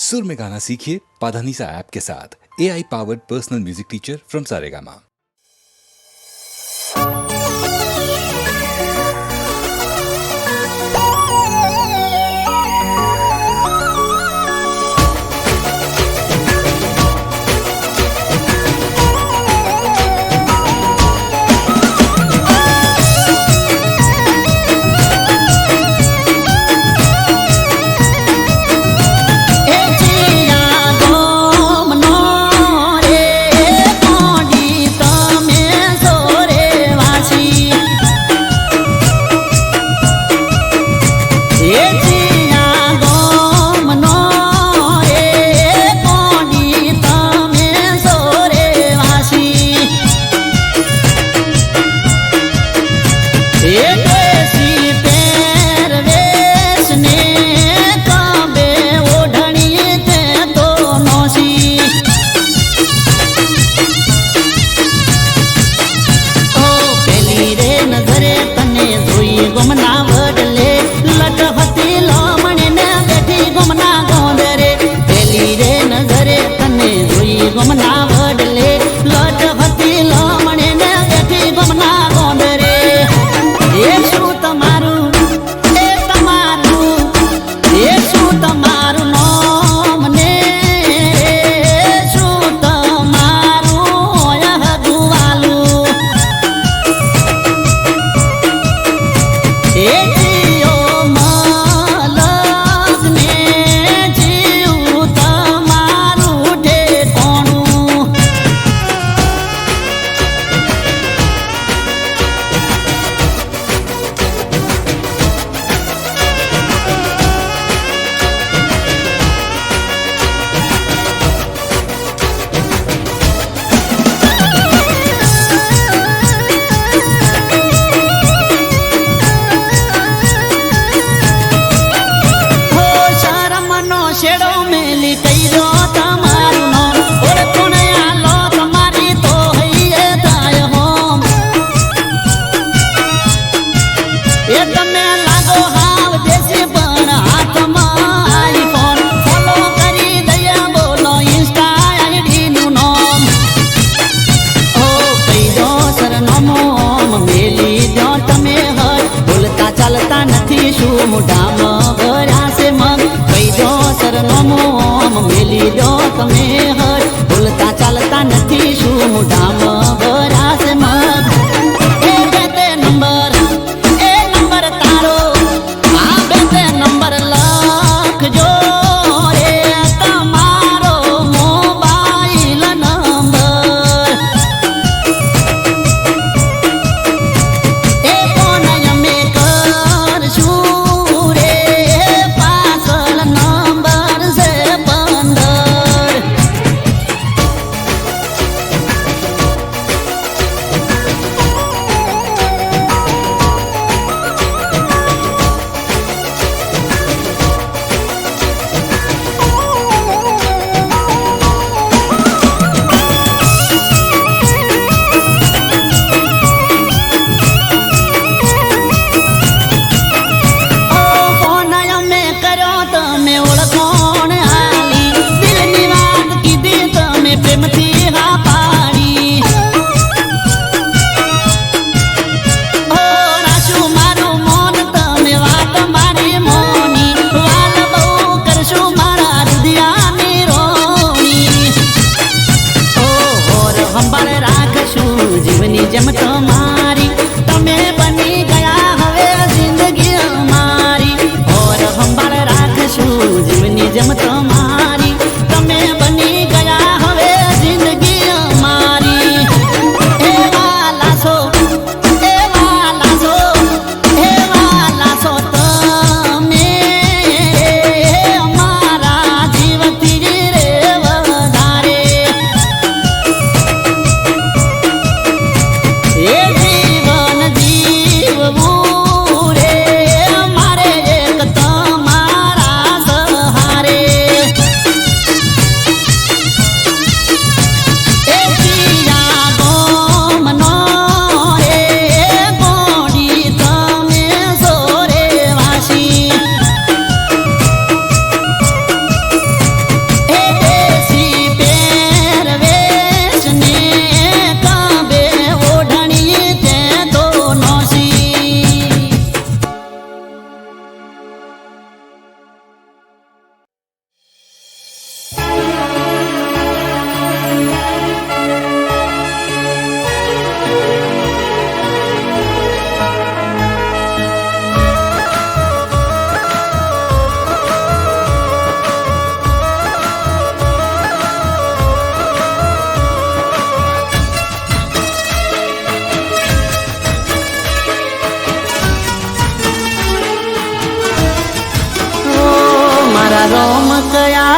सुर में गाना सीखिए पाधानीसा ऐप के साथ AI powered personal music teacher from Saregama.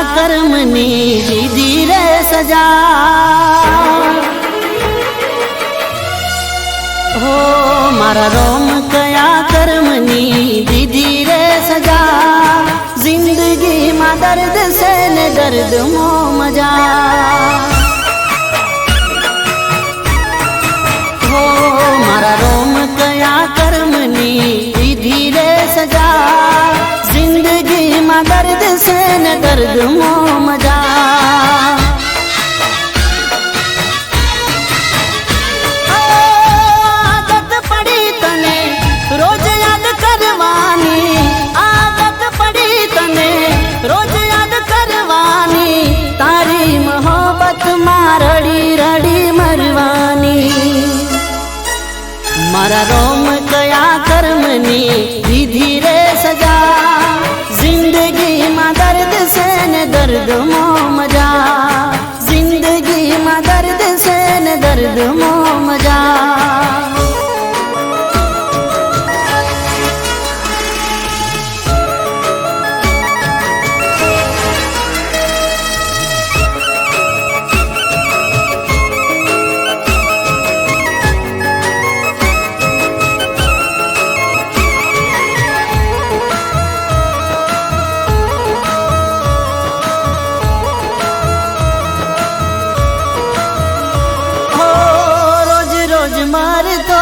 કર્મની દીધી રે સજા હો મારા રોમ કયા કર્મની દીધી રે સજા જિંદગીમાં દર્દ છે ને દર્દ મો મજા હો મારા રોમ કયા કર્મની દીધી રે સજા જિંદગીમાં દર્દ છે ને દર્દ મો મજા આદત પડી તને રોજ યાદ કરવાની આદત પડી તને રોજ યાદ કરવાની તારી મોહબ્બતમાં રડી રડી મરવાની મારા રોમ કયા કર્મની દીધી રે સજા જિંદગીમાં દર્દ છે ને દર્દ મો મજા જિંદગીમાં દર્દ છે ને દર્દ મો મજા મરતો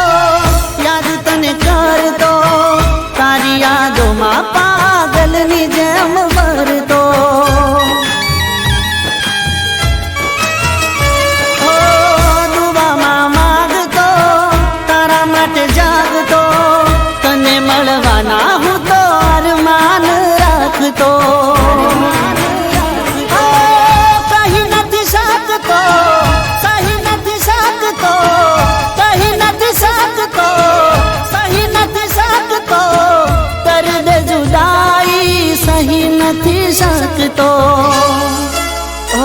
યાદ તને કરતો તારી યાદોમાં પાગલની જેમ વરતો દુવામાં માગતો તારા માટે જાગતો તને મળવાના હું તો અરમાન રાખતો કહી નથી શકતો સહી નથી શકતો સહી નથી શકતો દર્દ જુદાઈ સહી નથી શકતો ઓ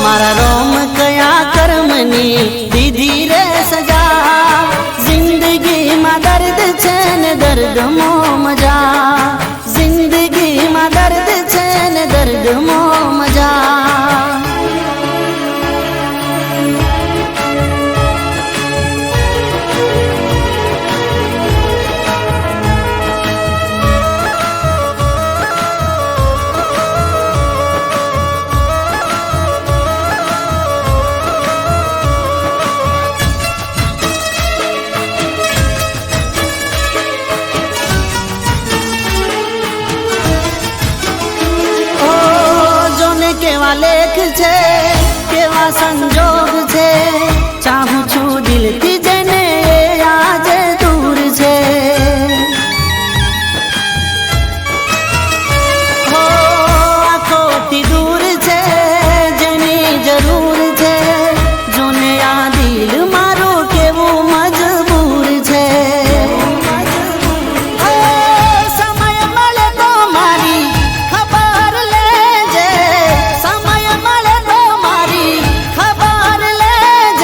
મારા રોમ કયા કર્મની દીધી રે સજા જિંદગીમાં દર્દ છે ને દર્દ મો મજા જિંદગીમાં દર્દ છે ને દર્દ મો મજા કેવા લેખ છે કેવા સંજોગ છે ચાહું છું દિલથી જેને આજે દૂર છે હો આંખોથી દૂર છે જેની જરૂર છે જોને આ દિલ મારું કેવું મજબૂર છે સમય મળે તો મારી ખબર લેજે સમય મળે તો મારી ખબર લેજે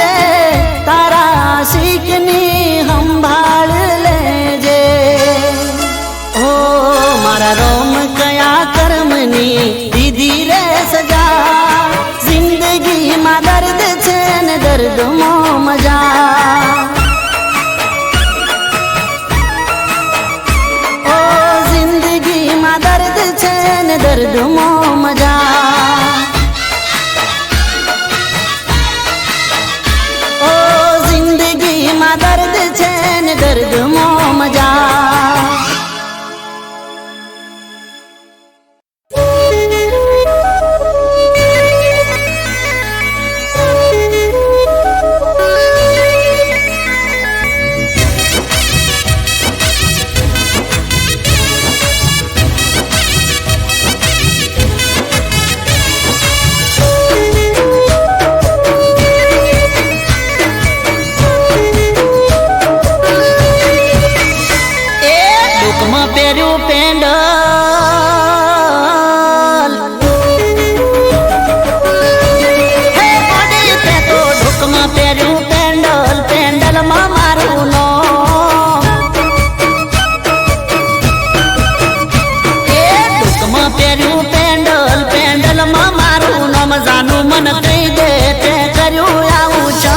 મન કહી દે તે કર્યું આવું છે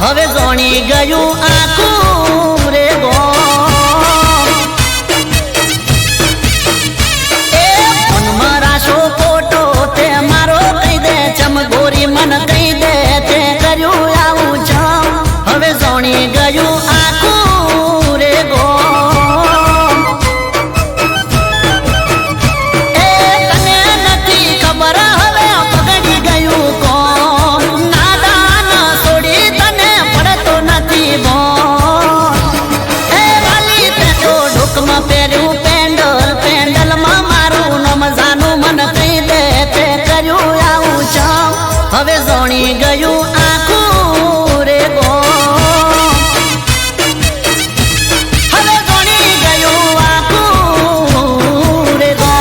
હવે જોણી ગયું આખું રે ગોમ એ મનમાં રાશો ફોટો તે મારો કહી દે ચમગોરી મન કહી દે તે કર્યું આવું છે હવે જોણી ગયું આખું રે ગોમ એ તને નથી ખબર હવે પગડી ગયું કોણ નાદાન છોડી તને પડતો નથી બોલ એ વાલી તે તો ઢોકમાં પહેર્યું પેન્ડલ પેન્ડલમાં મારું નામ જાનું મન કહી દે તે કર્યું આવું છે હવે જોણી ગયું આખું રે ગોમ હવે જોણી ગયું આખું રે ગોમ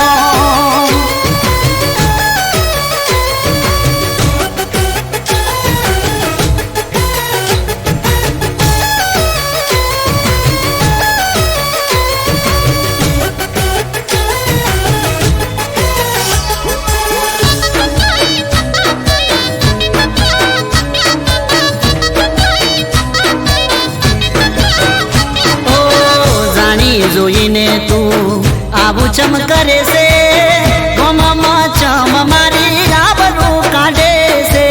ઓ જાણી જોઈને તું આવું ચમ કરે છે ગોમમાં ચમ મારી આબરૂ કાઢે છે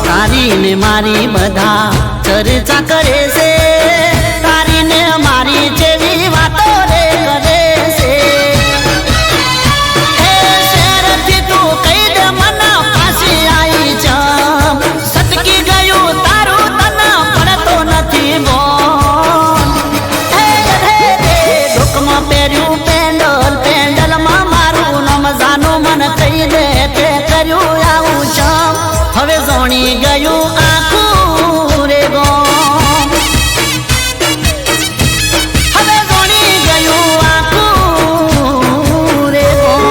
તારી ને મારી બધા ચર્ચા કરે છે તારી ને મારી જેવી વાતો રે કરે છે એ શહેરથી તું કહી દે મને પાછી આવી ચમ સટકી ગયું તારું તને પડતો નથી બોલ એ ઢોકમાં પહેર્યું પેન્ડલ પેન્ડલમાં મારું નામ જાનું મન કહી દે તે કર્યું આવું છે હવે જોણી ગયું આખું રે ગોમ હવે જોણી ગયું આખું રે ગોમ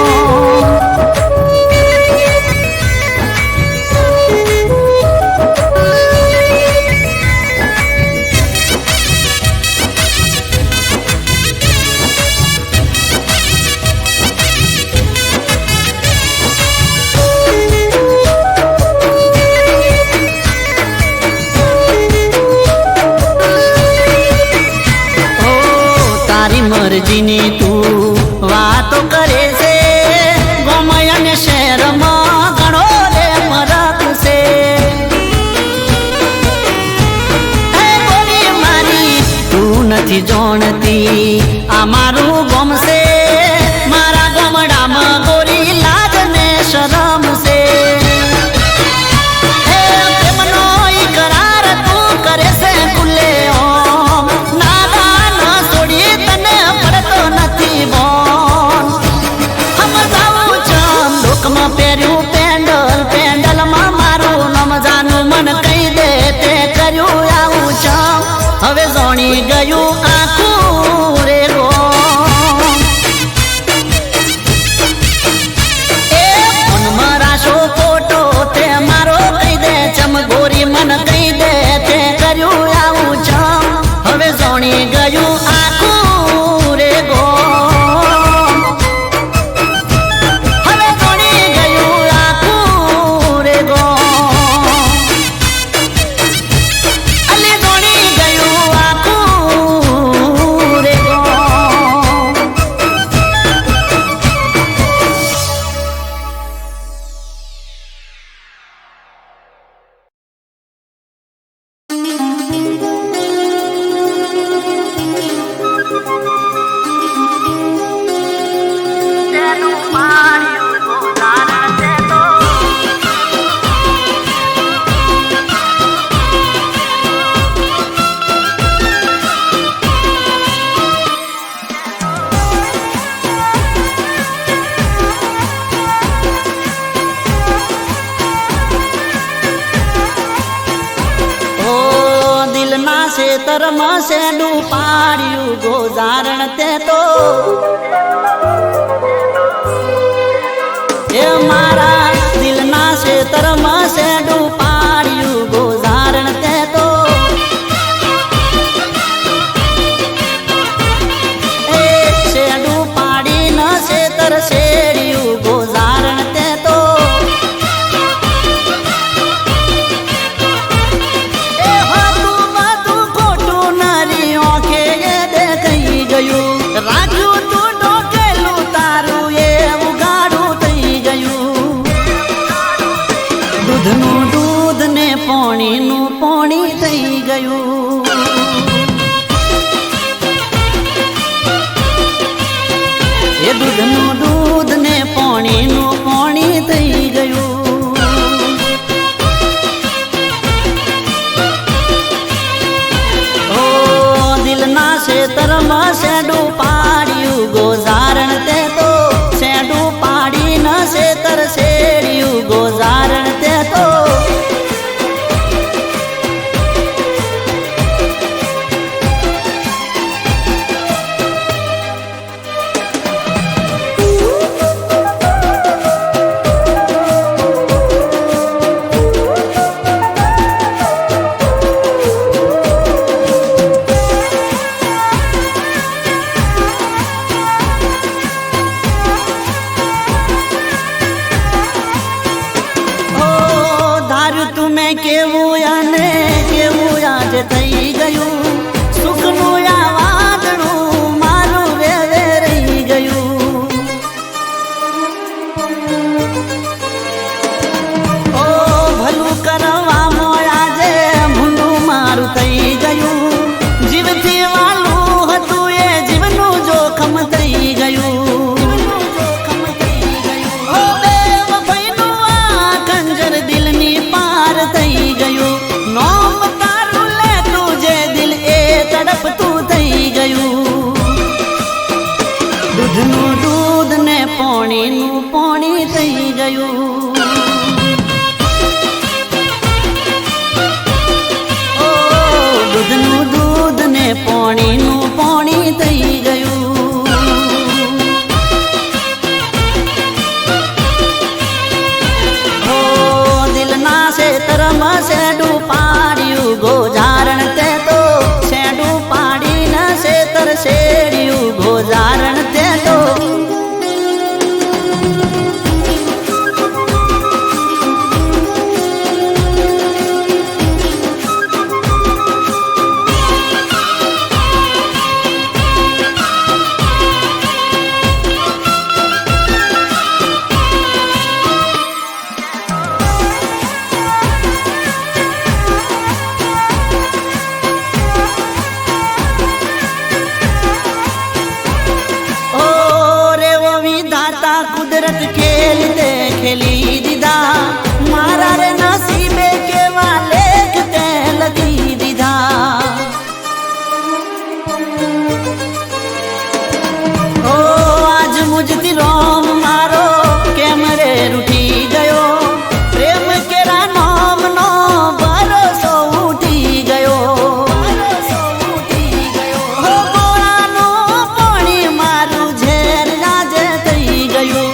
ઓ તારી મરજીની તું વાતો કરે છે ગોમય અને શહેરમાં ઘણો રે ફરક છે હે ગોરી મારી તું નથી જાણતી આ મારું ગોમ છે મારા ગામડામાં ગોરી લાજ ને શરમ છે હે પ્રેમનો ઈકરાર તું કરે છે ખુલ્લે ઓમ નાદાન છોડી તને પડતો નથી બોલ સમજાવું ચમ ઢોકમાં પહેર્યું પેન્ડલ પેન્ડલમાં મારું નામ જાનું મન કહી દે તે કર્યું આવું છે હવે જોણી ગયું આખું રે ગોમ એ મનમાં રાશો ફોટો તે મારો કહી દે ચમગોરી મન કહી દે તે કર્યું આવું છે હવે જોણી ગયું આખું રે ગોમ હવે જોણી ગયું આખું રે ગોમ અલી જોણી ગયું આખું રે ગોમ તેનું પાડ્યું ગોદાન તે તો ઓ દિલના ખેતરમાં શેડું પાડ્યું ગોદારણ તે તો એ મારા દિલના ખેતરમાં શેડું પાડ્યું ગોદારણ તે તો એ શેડું પાડી ન ખેતર છે કેવું અને કેવું આજે થઈ ગયું સુખનું આ વાદળું મારું વેવે રહી ગયું ઓ ભલું કરવામાં આજે ભૂંડું મારું થઈ ગયું જીવથી વાલું હતું એ જીવનું જોખમ થઈ ગયું નોમ તારું લે તું જે દિલ એ તડપતું થઈ ગયું દૂધનું દૂધ ને પોણીનું પોણી થઈ ગયું ઓ દૂધનું દૂધ ને પોણીનું પોણી થઈ ગયું ઓ દિલના શેતરમાં શેડું પાડ્યું ગોજારણ તે તો શેડું પાડીને શેતર શેડ્યું ગોજારણ તે તો કુદરત ખેલ તે ખેલી દીધા મારા રે નસીબે કેવા લેખ તે લખી દીધા ઓ આજ મુજથી રોમ મારો કેમ રે રૂઠી ગયો પ્રેમ કેરા નામ નો ભરોસો ઉઠી ગયો હો ગોળાનું પાણી મારું ઝેર આજે થઈ ગયું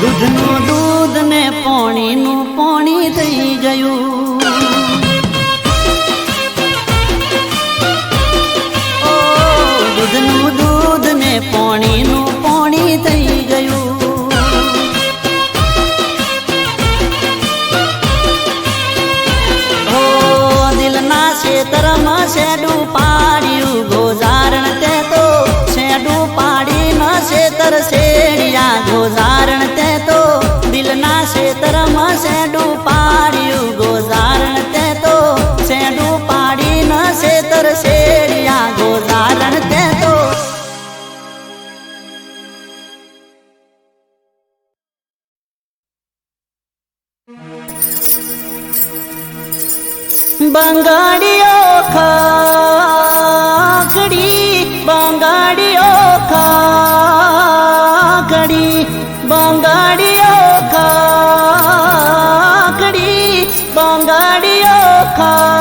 દૂધનું દૂધ ને પોણીનું પોણી થઈ ગયું ઓ દૂધનું દૂધ ને પોણીનું પોણી થઈ ગયું ઓ દિલના શેતરમાં શેડું પાડ્યું ગોજારણ તે તો શેડું પાડીને શેતર શેડિયા ગોજારણ તે તો દિલના શેતરમાં શેડું પાડ્યું ગોજારણ તે તો શેડું પાડીને શેતર શેડિયા ગોજારણ તે તો બંગાડીઓ ખાકડી બંગાડીઓ ખાકડી બંગાડીઓ ખાકડી બંગાડીઓ ખાકડી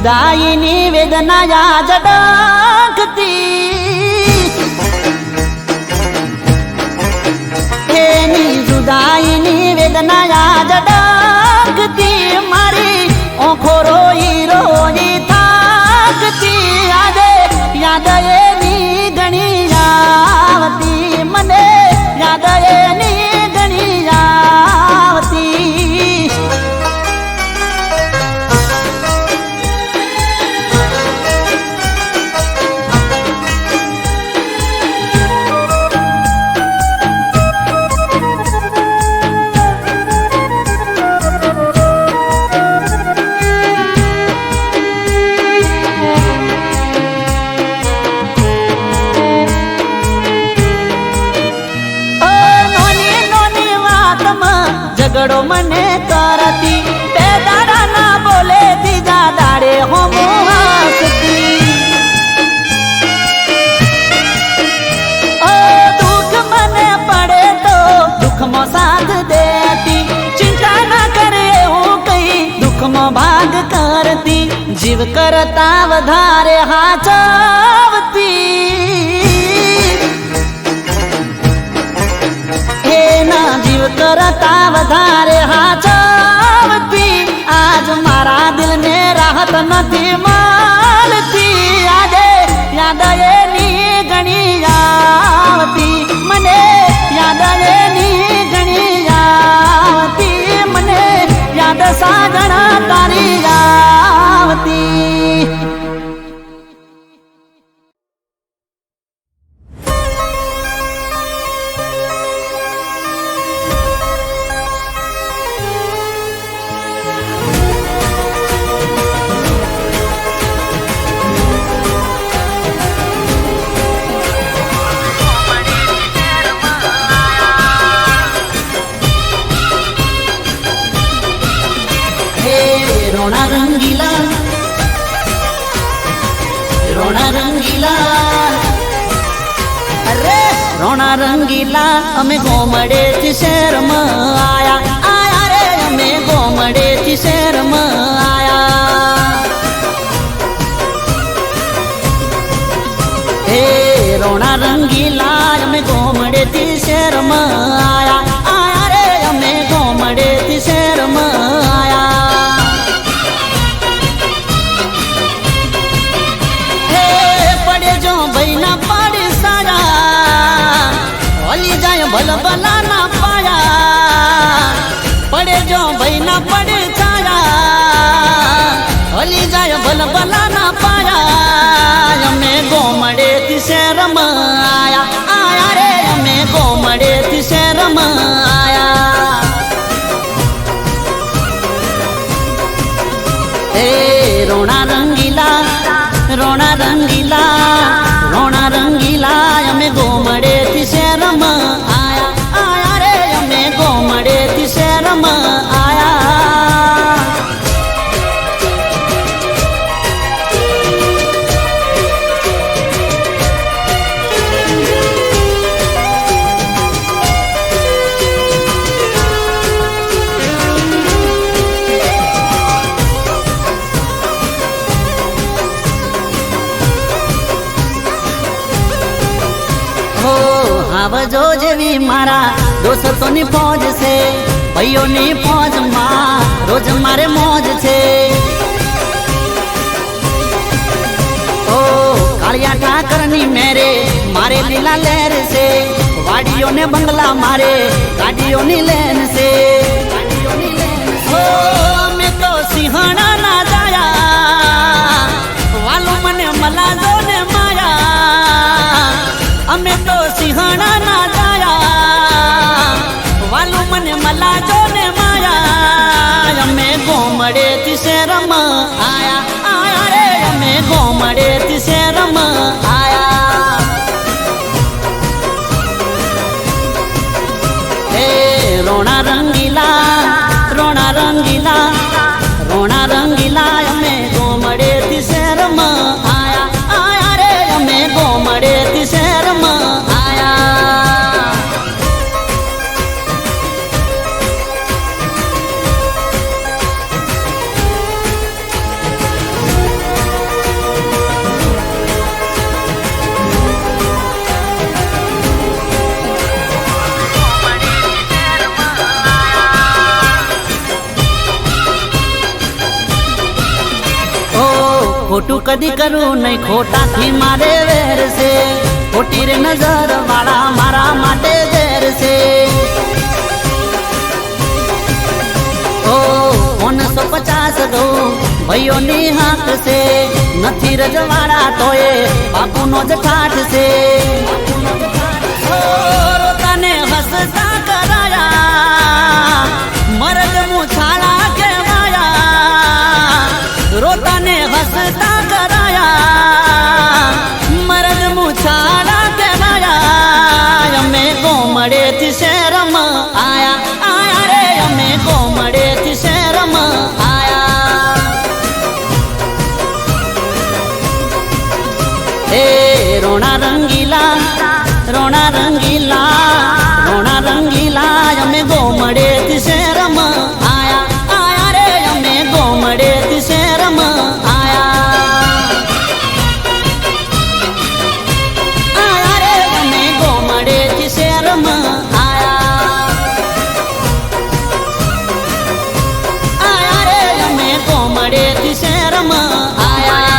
જુદાઈની વેદના યાદ ડખતી એની જુદાઈની વેદના યાદ ડખતી મારી ઓખો રોઈ રોઈ થાકતી આજે યાદ એની ઘણી આવતી મને યાદ એની ઘણી આવતી ઝઘડો મને કરતી બે દાડા ના બોલે બીજા દાડે હોમ હસતી ઓ દુઃખ મને પડે તો દુઃખમાં સાથ દેતી ચિંતા ના કરે હું કઈ દુઃખમાં ભાગ કરતી જીવ કરતા વધારે હાચવતી જીવ કરતા વધારે હાચવતી આજ મારા દિલને રાહત નથી મળતી આજે યાદ એની ઘણી આવતી મને યાદ એની ઘણી આવતી મને યાદ સાગણા તારી આવતી રોણા રંગીલા અરે રોણા રંગીલા અમે ગોમડે થી શહેરમાં આયા આયા રે અમે ગોમડે થી શહેરમાં આયા હે રોણા રંગીલા અમે ગોમડે થી શહેરમાં આયા આયા રે અમે ગોમડે થી શહેરમાં આયા ભલભલા ના પાયા પડે જો ભાઈ ના પડે છાયા હલી જાય ભલભલા ના પાયા અમે ગોમડે થી શહેરમાં આયા આયા રે અમે ગોમડે થી શહેરમાં આયા હે રોણા રંગીલા રોણા રંગીલા અમે ગોમડે થી શહેરમાં આયા આયા રે અમે ગોમડે થી શહેરમાં આયા આવજો જેવી મારા દોસ્તોની ફોજ છે ભાઈઓની ફોજમાં રોજ મારે મોજ છે ઓ કાળિયા ઠાકરની મેરે મારે લીલા લહેર છે વાડીઓને બંગલા મારે ગાડીઓની લેન છે ઓ અમે તો સિંહણા ના જાયા વાલું મને મલાજો ને માયા અમે તો સિંહણા ના જાયા વાલું મને મલાજો ને માયા અમે ગોમડે થી શહેરમાં આયા આયા રે અમે ગોમડે થી શહેરમાં આયા હે રોણા રંગીલા અમે ગોમડે થી શહેરમાં આયા આયા રે અમે ગોમડે થી શહેરમાં આયા ખોટું કદી કરું નહીં, ખોટાથી મારે વેર છે. ખોટી રે નજર વાળા મારા માટે ઝેર છે. ઓ 150 ઘઉં ભાઈઓની હાથ છે. નથી રજવાડા તોય બાપુનો જ ઠાઠ છે. રોતાને હસતા કરાયા, મરદ મુછાળા કહેવાયા. રોતાને હસતા કરાયા, મરદ મુછાળા કહેવાયા. અમે ગોમડેથી શહેરમાં આયા, આયા રે અમે ગોમડેથી શહેરમાં આયા. એ રોણા રંગીલા, રોણા રંગીલા, રોણા રંગીલા, અમે ગોમડેથી શહેરમાં આયા, આયા રે અમે ગોમડેથી શહેરમાં આયા. આયા રે અમે ગોમડેથી શહેરમાં આયા. આયા રે અમે ગોમડેથી શહેરમાં આયા.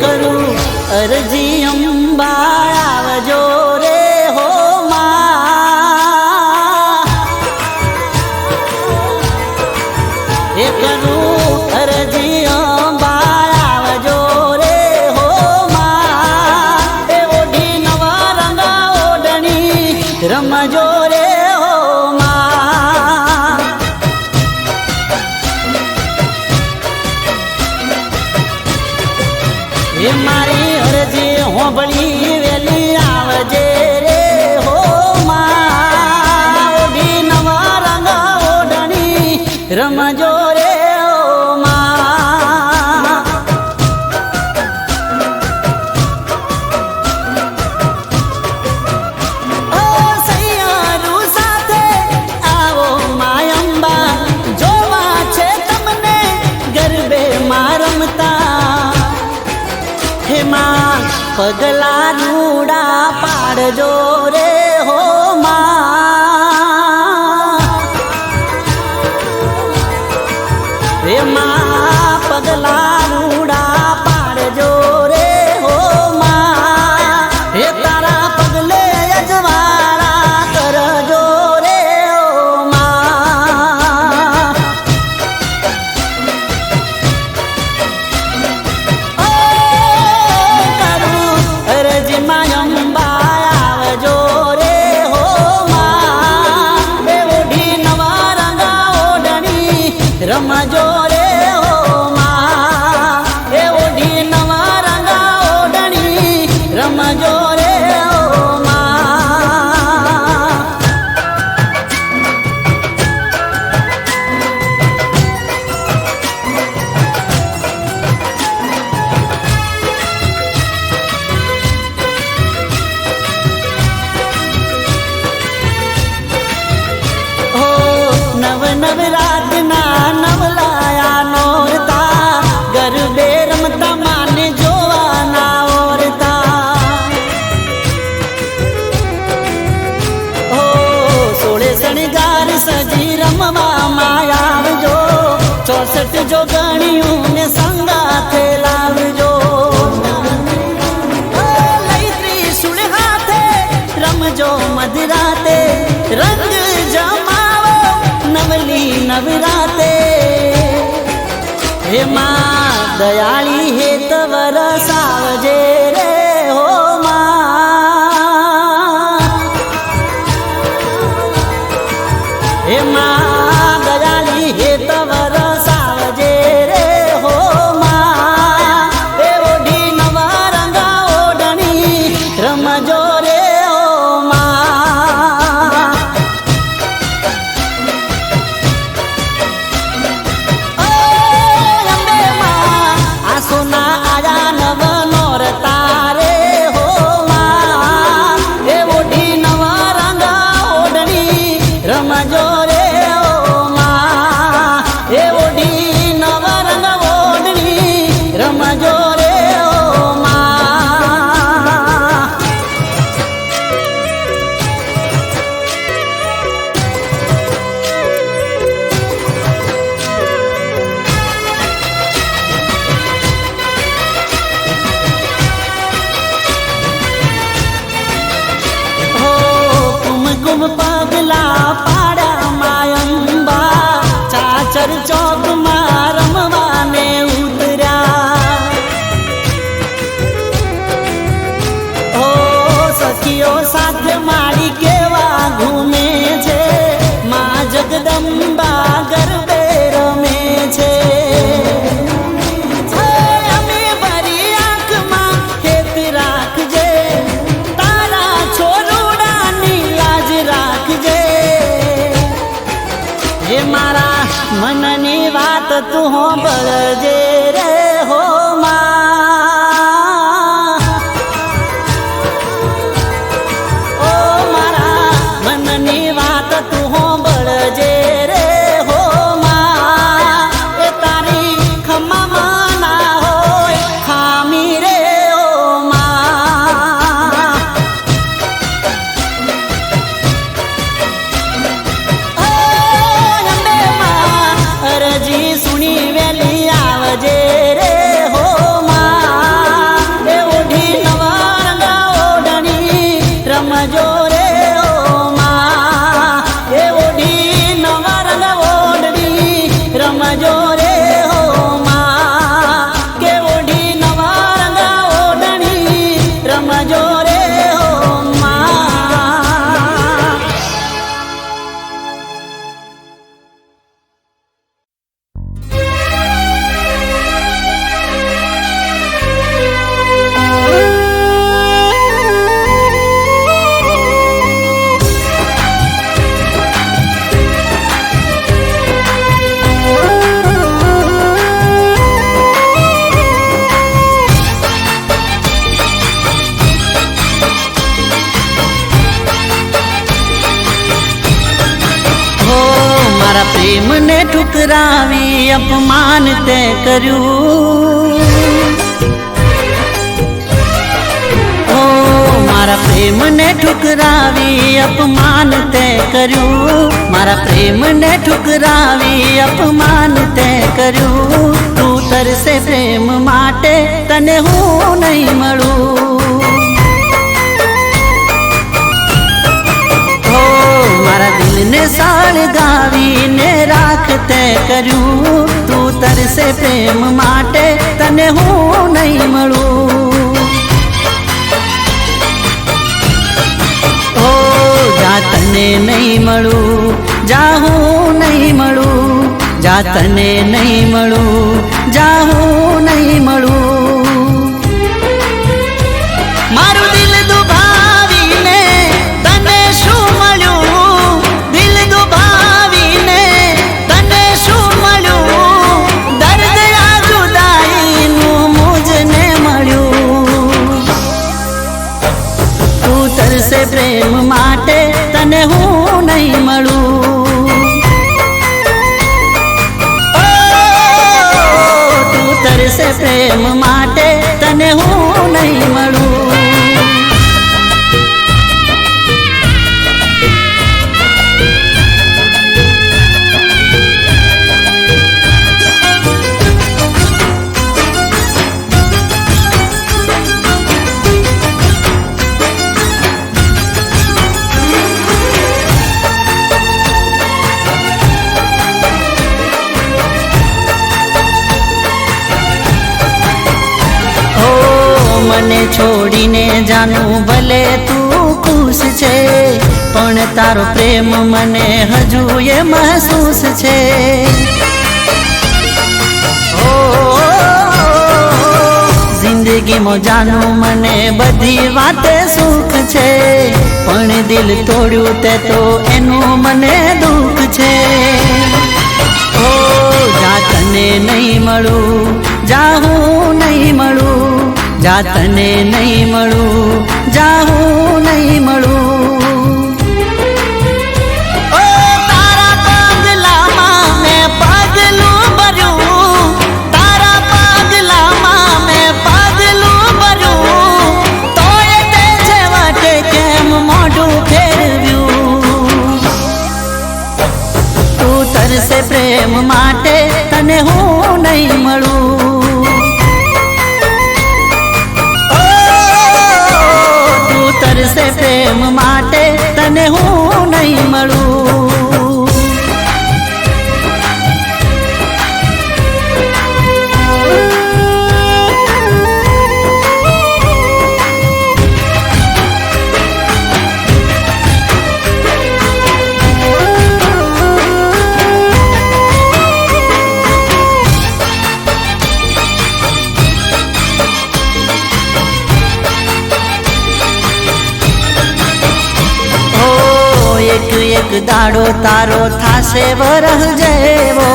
કરું અરજી અંબા આવજો રે હો માં. એ કરું અરજી અંબા આવજો રે હો માં. એ ઓઢી નવા રંગા ઓઢણી રમજો રે હો માં. એ મારી અરજી હોંભળી વેલી આવજે રે હો માં. ઓઢી નવા રંગા ઓઢણી રમજો રે હો માં. ઓ સૈયારું સાથે આવો માયંબા, જોવા છે તમને ગરબે માં રમતા. હેમાં પગલા રૂડા પાડજો રે હો માં. હેમાં પગલા રૂડા પાડજો રે હો માં. હે તારા પગલે અજવાળા કરજો રે હો માં. રમજો રે હો માં. એ ઓઢી નવા રંગા ઓઢણી રમજો રે હો માં. હો નવ નવરાતના નવલાયા નોરતા, ગરબે રમતા માને જોવાના ઓરતા. હો 16 શણગાર સજી રમવા માં આવજો. 64 જો ગણ્યું ને સંગાથે લાવજો. લઈ ત્રિશુળ હાથે રમજો મધરાતે, રંગ જમાવો નવલી નવરાતે. હે માં દયાળી હેત વરસાવજે રે હો માં. હો બળજે રે હો માં ઓ મારા મનની વાત તું હો બળજે રે હો માં એ તારી ખમામાં ના હોય ખામી રે ઓ માં અરજી સુણી વેલી આવજે રે હો માં એ ઓઢી નવા રંગા ઓઢણી રમજો રે હો માં એ ઓઢી નવા રંગા ઓઢણી રમજો રે હો માં કે ઓઢી નવા રંગા ઓઢણી રમજો રે હો માં મારા પ્રેમને ઠુકરાવી અપમાન તે કર્યું ઓ મારા પ્રેમને ઠુકરાવી અપમાન તે કર્યું મારા પ્રેમને ઠુકરાવી અપમાન તે કર્યું તું તરસે પ્રેમ માટે તને હું નહીં મળું મારા દિલને સળગાવીને રાખતે કર્યું તું તરસે પ્રેમ માટે તને હું નહીં મળું ઓ જા તને નહીં મળું જા હું નહીં મળું જા તને નહીં મળું જા હું નહીં મળું મારું દિલ દુભાવીને તને શું મળ્યું દિલ દુભાવીને તને શું મળ્યું દર્દ આ જુદાઈનું મુજને મળ્યું તું તરસે પ્રેમ માટે તને હું નહીં મળું તું તરસે પ્રેમ માટે તને હું નહીં મળું મને છોડીને જાનું ભલે તું ખુશ છે પણ તારો પ્રેમ મને હજુ એ મહેસૂસ છે ઓ જિંદગીમાં જાનું મને બધી વાતે સુખ છે પણ દિલ તોડ્યું તે તો એનું મને દુઃખ છે ઓ જા તને નહીં મળું જા હું નહીં મળું જા તને નહીં મળું જા હું નહીં મળું ઓ તારા પગલામાં મેં પગલું ભર્યું તારા પગલામાં મેં પગલું ભર્યું તોય તે છેવટે કેમ મોઢું ફેરવ્યું તું તરસે પ્રેમ માટે તને હું નહીં મળું તરસે પ્રેમ માટે તને હું નહીં મળું એક દાડો તારો થાશે વરહ જેવો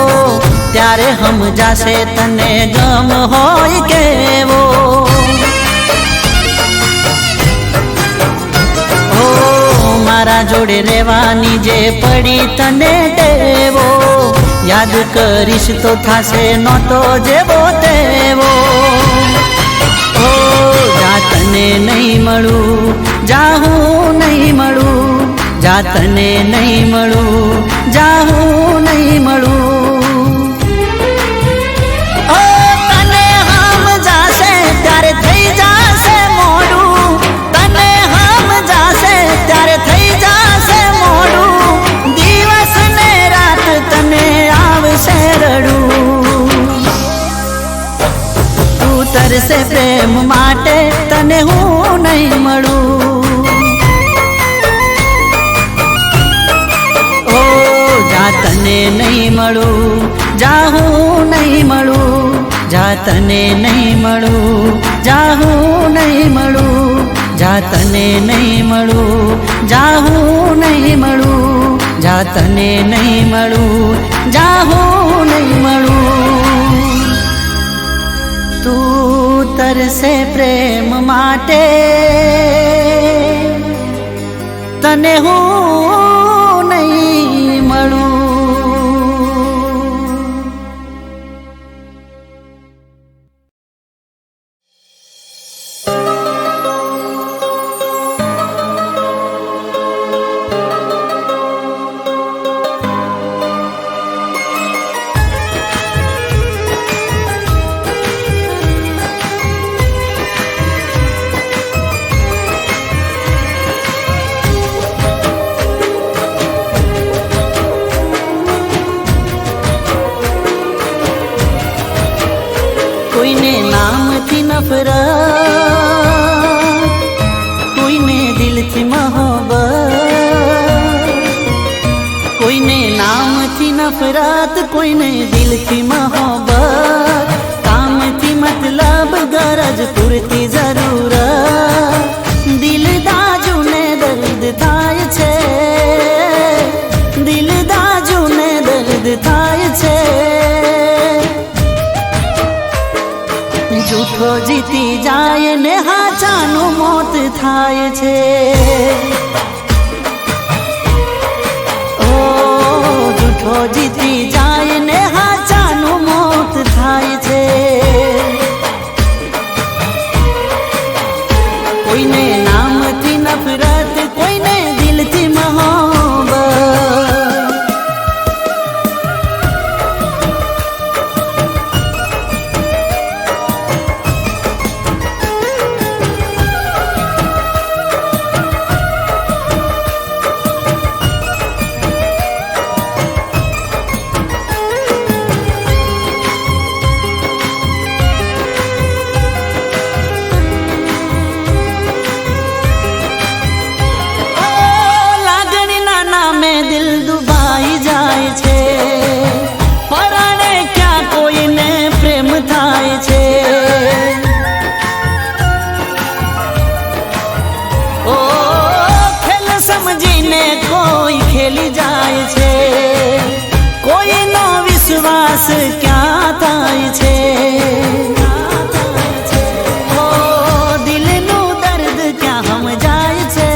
ત્યારે સમજાશે તને ગમ હોય કેવો. ઓ મારા જોડે રહેવાની જે પડી તને ટેવો, યાદ કરીશ તો થાશે નહોતો જેવો તેવો. ઓ જા તને નહીં મળું, જા હું નહીં મળું, જા તને નહીં મળું, જા હું નહીં મળું. ઓ તને સમજાશે ત્યારે થઈ જાશે મોડું, તને સમજાશે ત્યારે થઈ જાશે મોડું. દિવસ ને રાત તને આવશે રડું. તું તરસે પ્રેમ માટે તને હું નહીં મળું. જા તને નહીં મળું, જા હું નહીં મળું, જા તને નહીં મળું, જા હું નહીં મળું, જા તને નહીં મળું, જા હું નહીં મળું, જા તને નહીં મળું, જા હું નહીં મળું. તું તરસે પ્રેમ માટે તને હું નહીં મળું. કોઈને નામથી નફરત, કોઈને દિલથી મોહબ્બત. કોઈને નામથી નફરત, કોઈને દિલથી મોહબ્બત. કામથી મતલબ ગરજ પૂરતી જરૂરત. દિલ દાજુને દર્દ થાય છે, દિલ દાજુને દર્દ થાય છે. જૂઠો જીતી જાય ને હાચાનું મોત થાય છે. ઓ જૂઠો જીતી જાય ને હાચાનું મોત થાય છે. કોઈને નામથી નફરત, કોઈને દિલથી મોહબ્બત. દિલ દુબાઈ જાય છે, પરાણે ક્યાં કોઈને પ્રેમ થાય છે. ઓ ખેલ સમજીને કોઈ ખેલી જાય છે, કોઈનો વિશ્વાસ ક્યાં થાય છે. ઓ દિલનું દર્દ ક્યાં સમજાય છે,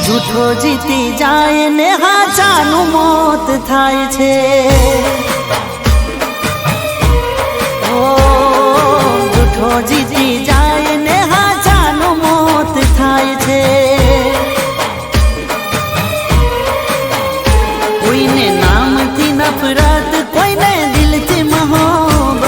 જૂઠો જીતી જાય ને હાચાનું મોત થાય છે. ઓ જૂઠો જીતી જાય ને હાચાનું મોત થાય છે. કોઈને નામથી નફરત, કોઈને દિલથી મોહબ્બત.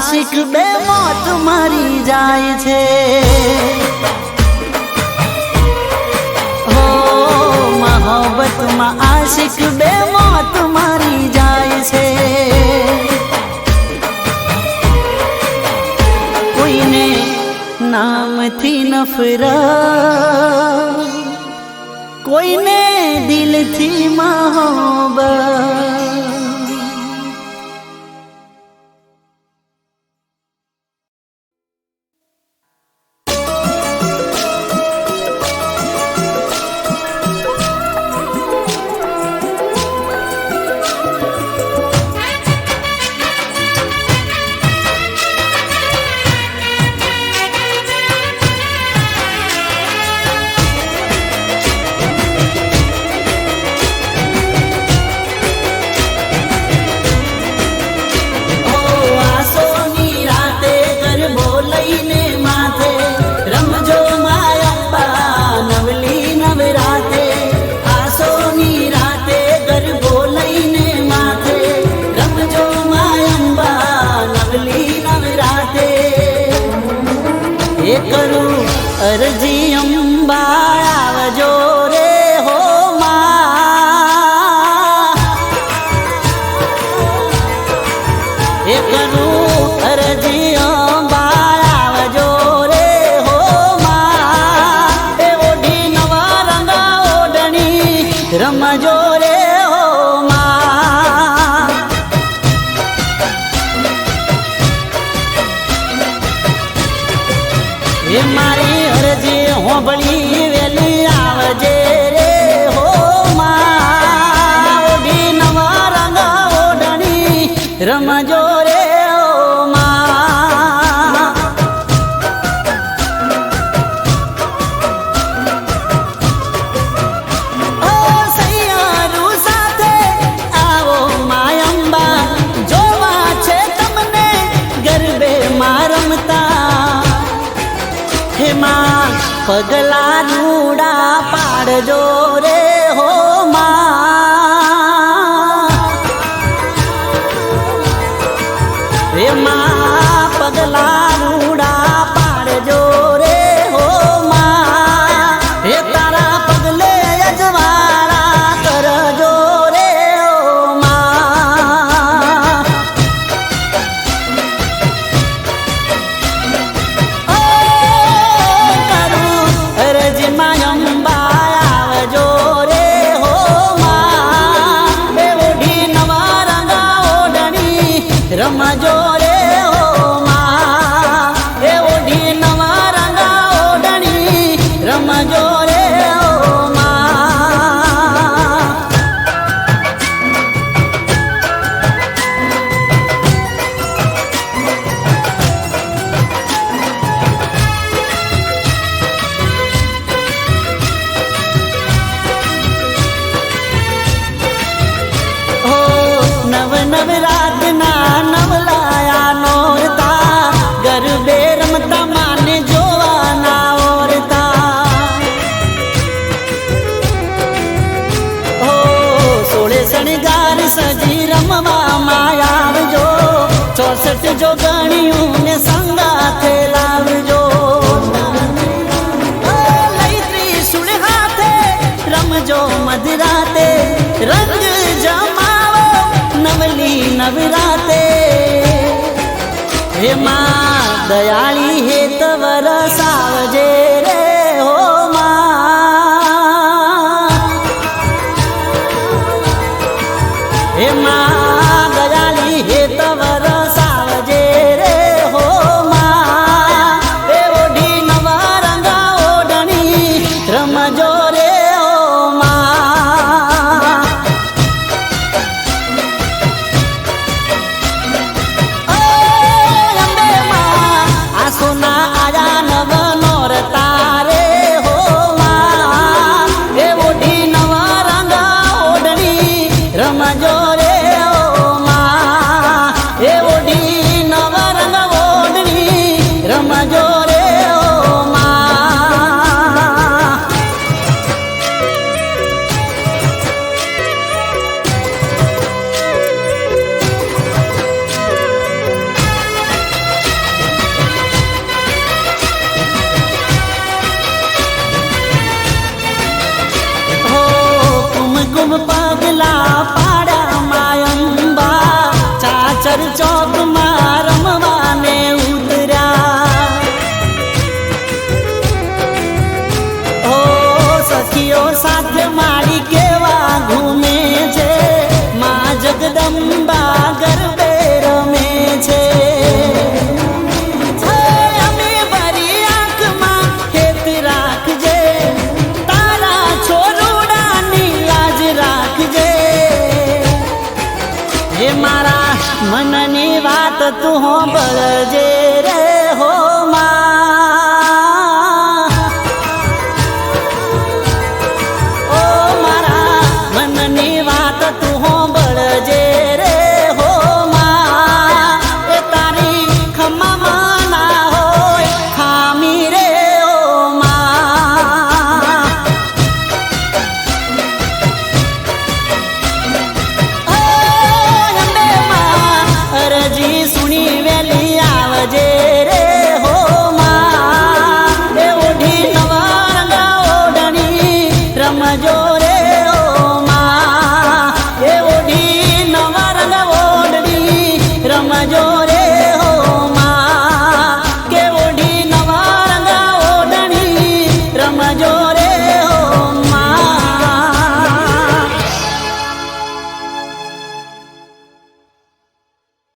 આશિક બે મોત મરી જાય છે હો મોહબ્બતમાં આશિક બે મોત મરી જાય છે કોઈને નામથી નફરત કોઈને દિલથી મોહબ્બત કરું અરજી અંબા આવજો રે હો માં એ કરું અરજી અંબા આવજો રે હો માં એ ઓઢી નવા રંગા ઓઢણી રમજો રે હો માં એ મારી અરજી હોંભળી વેલી આવજે રે હો માં ઓઢી નવા રંગ ઓઢણી રમજો રે હો માં ઓ સૈયારું સાથે આવો માયંબા જોવા છે તમને ગરબે માં રમતા હેમાં પગલા રૂડા પાડજો રે હો માં હેમાં પગલા રૂડા પાડજો રે હો માં હે તારા પગલે અજવાળા કરજો રે હો માં રમજો રે હો માં એ ઓઢી નવા રંગા ઓઢણી રમજો રે હો માં હો નવ નવરાતના નવલાયા નોરતા ગરબે રમતા માને જોવાના ઓરતા હો સોળે શણગાર સજી રમવામાં આવજો 64 જોગણીયું ને સંગાથે લાવજો લઈ ત્રિશુળ હાથે રમજો મધરાતે રંગ જમાવો નવલી નવરાતે હે માં દયાળી હે તવર સાવજે રે હો માં હે માં દયાળી હે તવર સાવજે રે હો માં એ ઓઢી નવા રંગા ઓઢણી રમજો રે હો માં સોના આયા નવ નોરતા રે હો માં એ ઓઢી નવા રંગા ઓઢણી રમજો રે હો માં એ ઓઢી નવા રંગા ઓઢણી રમજો રે હો માં તું બળજે